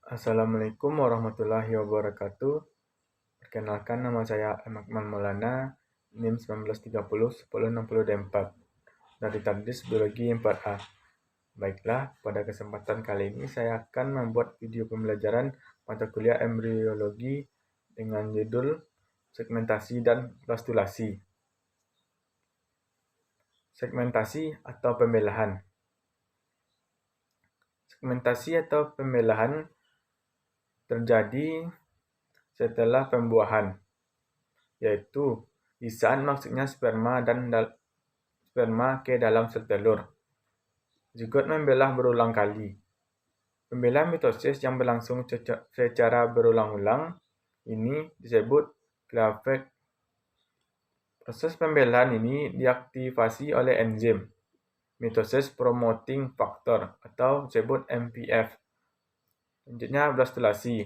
Assalamualaikum warahmatullahi wabarakatuh. Perkenalkan, nama saya Akmal Maulana, NIM 1930 1060D4 dari Tadris Biologi 4A. Baiklah, pada kesempatan kali ini saya akan membuat video pembelajaran mata kuliah embriologi dengan judul segmentasi dan blastulasi. Segmentasi atau pembelahan. Segmentasi atau pembelahan terjadi setelah pembuahan, yaitu di saat masuknya sperma ke dalam sel telur. Zigot membelah berulang kali. Pembelahan mitosis yang berlangsung secara berulang-ulang ini disebut cleavage. Proses pembelahan ini diaktifasi oleh enzim mitosis promoting factor atau disebut MPF. Selanjutnya blastulasi.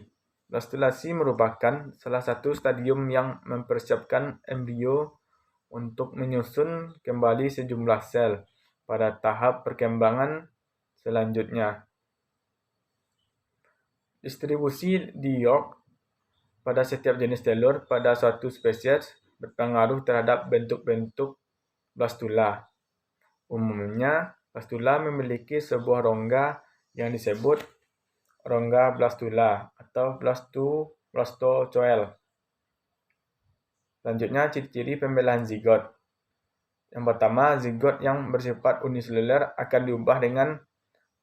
Blastulasi merupakan salah satu stadium yang mempersiapkan embrio untuk menyusun kembali sejumlah sel pada tahap perkembangan selanjutnya. Distribusi di York pada setiap jenis telur pada suatu spesies berpengaruh terhadap bentuk-bentuk blastula. Umumnya, blastula memiliki sebuah rongga yang disebut rongga blastula atau blastocoel. Selanjutnya, ciri-ciri pembelahan zigot. Yang pertama, zigot yang bersifat uniseluler akan diubah dengan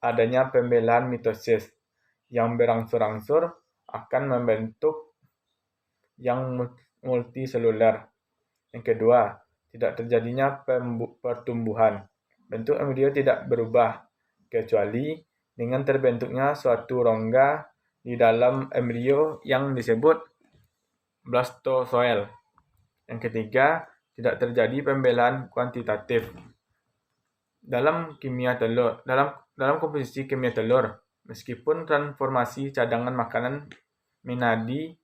adanya pembelahan mitosis yang berangsur-angsur akan membentuk yang multiseluler. Yang kedua, tidak terjadinya pertumbuhan. Bentuk embrio tidak berubah kecuali dengan terbentuknya suatu rongga di dalam embrio yang disebut blastocoel. Yang ketiga, tidak terjadi pembelahan kuantitatif. Dalam komposisi kimia telur, meskipun transformasi cadangan makanan menjadi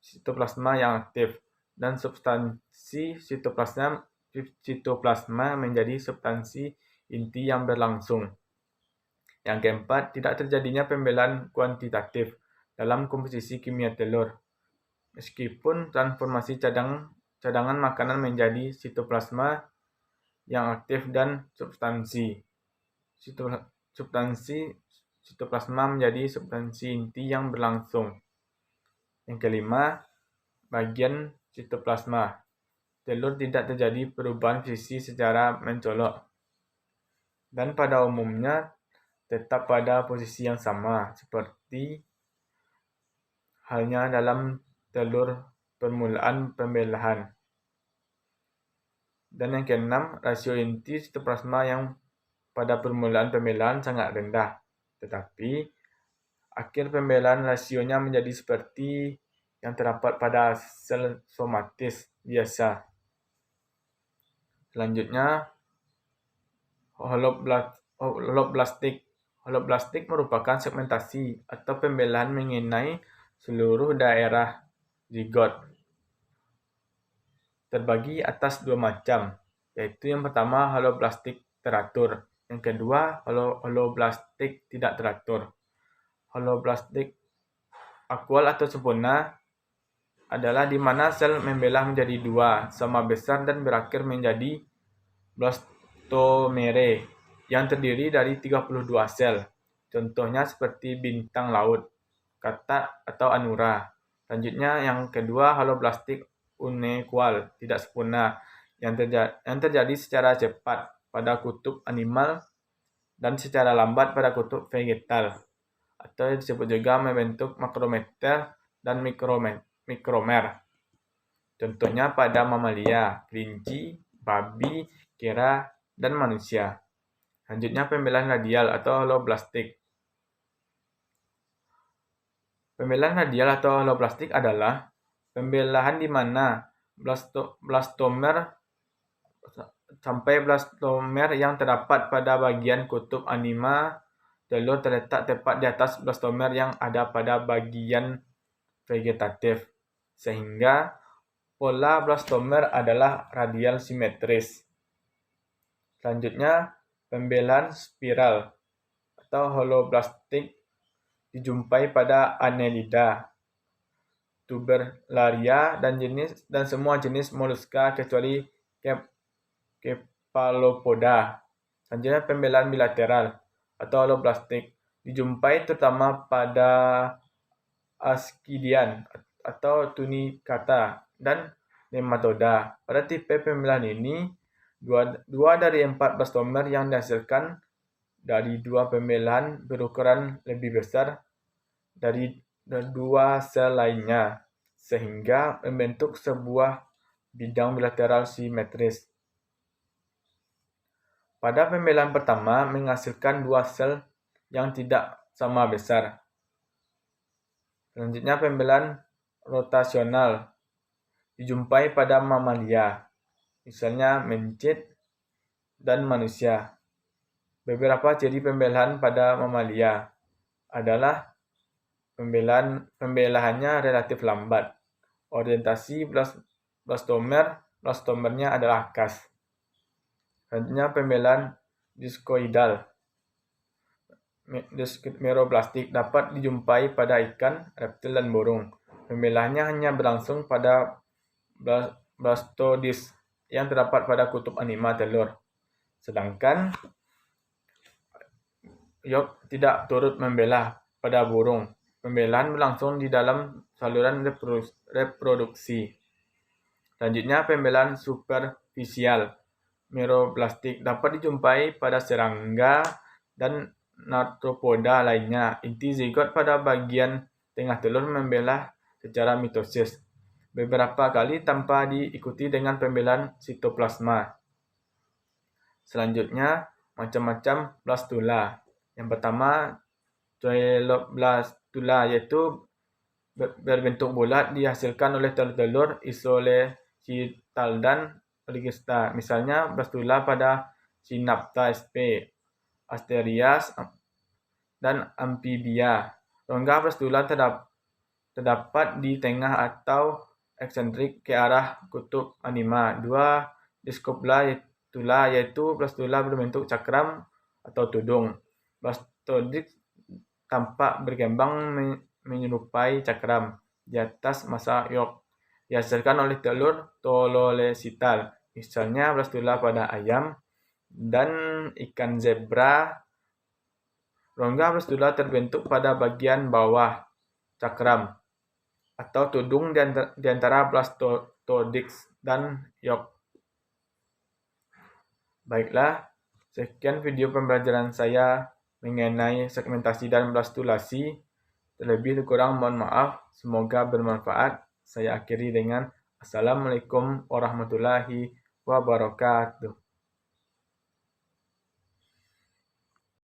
sitoplasma yang aktif dan substansi sitoplasma menjadi substansi inti yang berlangsung. Yang keempat, tidak terjadinya pembelahan kuantitatif dalam komposisi kimia telur, meskipun transformasi cadangan makanan menjadi sitoplasma yang aktif dan substansi sitoplasma menjadi substansi inti yang berlangsung. Yang kelima, bagian sitoplasma. Telur tidak terjadi perubahan posisi secara mencolok dan pada umumnya tetap pada posisi yang sama seperti halnya dalam telur permulaan pembelahan. Dan yang keenam, rasio inti sitoplasma yang pada permulaan pembelahan sangat rendah, tetapi akhir pembelahan rasionya menjadi seperti yang terdapat pada sel somatis biasa. Selanjutnya, holoblastik. Holoblastik merupakan segmentasi atau pembelahan mengenai seluruh daerah zigot. Terbagi atas dua macam, yaitu yang pertama holoblastik teratur, yang kedua holoblastik tidak teratur. Holoblastik akwal atau sempurna adalah di mana sel membelah menjadi dua sama besar dan berakhir menjadi blastomere yang terdiri dari 32 sel. Contohnya seperti bintang laut, katak atau anura. Selanjutnya yang kedua holoblastik unequal, tidak sempurna, yang terjadi secara cepat pada kutub animal dan secara lambat pada kutub vegetal, atau disebut juga membentuk makrometer dan mikromer. Contohnya pada mamalia, kelinci, babi, kera, dan manusia. Selanjutnya pembelahan radial atau holoblastik. Pembelahan radial atau holoblastik adalah pembelahan di mana blastomer sampai blastomer yang terdapat pada bagian kutub anima telur terletak tepat di atas blastomer yang ada pada bagian vegetatif, sehingga pola blastomer adalah radial simetris. Selanjutnya, pembelahan spiral atau holoblastik dijumpai pada Annelida, Tuberlaria, dan semua jenis moluska kecuali Cephalopoda. Selanjutnya pembelaan bilateral atau holoblastik dijumpai terutama pada Ascidian atau Tunicata dan Nematoda. Pada tipe pembelaan ini, 2 dari 4 blastomer yang dihasilkan dari 2 pembelaan berukuran lebih besar dari 2 sel lainnya, sehingga membentuk sebuah bidang bilateral simetris. Pada pembelaan pertama menghasilkan 2 sel yang tidak sama besar. Selanjutnya pembelaan rotasional dijumpai pada mamalia, misalnya mencit dan manusia. Beberapa ciri pembelaan pada mamalia adalah pembelahannya relatif lambat. Orientasi blastomernya adalah khas. Selanjutnya pembelaan diskoidal. Meroblastik dapat dijumpai pada ikan, reptil, dan burung. Pembelahannya hanya berlangsung pada blastodis yang terdapat pada kutub anima telur. Sedangkan yolk tidak turut membelah pada burung. Pembelahan berlangsung di dalam saluran reproduksi. Selanjutnya pembelaan superfisial. Meroblastik dapat dijumpai pada serangga dan arthropoda lainnya. Inti zigot pada bagian tengah telur membelah secara mitosis, beberapa kali tanpa diikuti dengan pembelaan sitoplasma. Selanjutnya, macam-macam blastula. Yang pertama, Coeloblastula, yaitu berbentuk bulat dihasilkan oleh telur-telur Isolecital dan Ligesta. Misalnya blastula pada Synapta sp, Asterias, dan Amphibia. Rongga blastula terdapat di tengah atau eksentrik ke arah kutub anima. 2 Discoblastula, yaitu blastula berbentuk cakram atau tudung. Blastodix tampak berkembang menyerupai cakram di atas massa yolk. Dihasilkan oleh telur Tololecital, misalnya blastula pada ayam dan ikan zebra. Rongga blastula terbentuk pada bagian bawah cakram atau tudung di antara blastodix dan yolk. Baiklah, sekian video pembelajaran saya mengenai segmentasi dan blastulasi. Terlebih kurang mohon maaf, semoga bermanfaat. Saya akhiri dengan Assalamualaikum warahmatullahi wabarakatuh.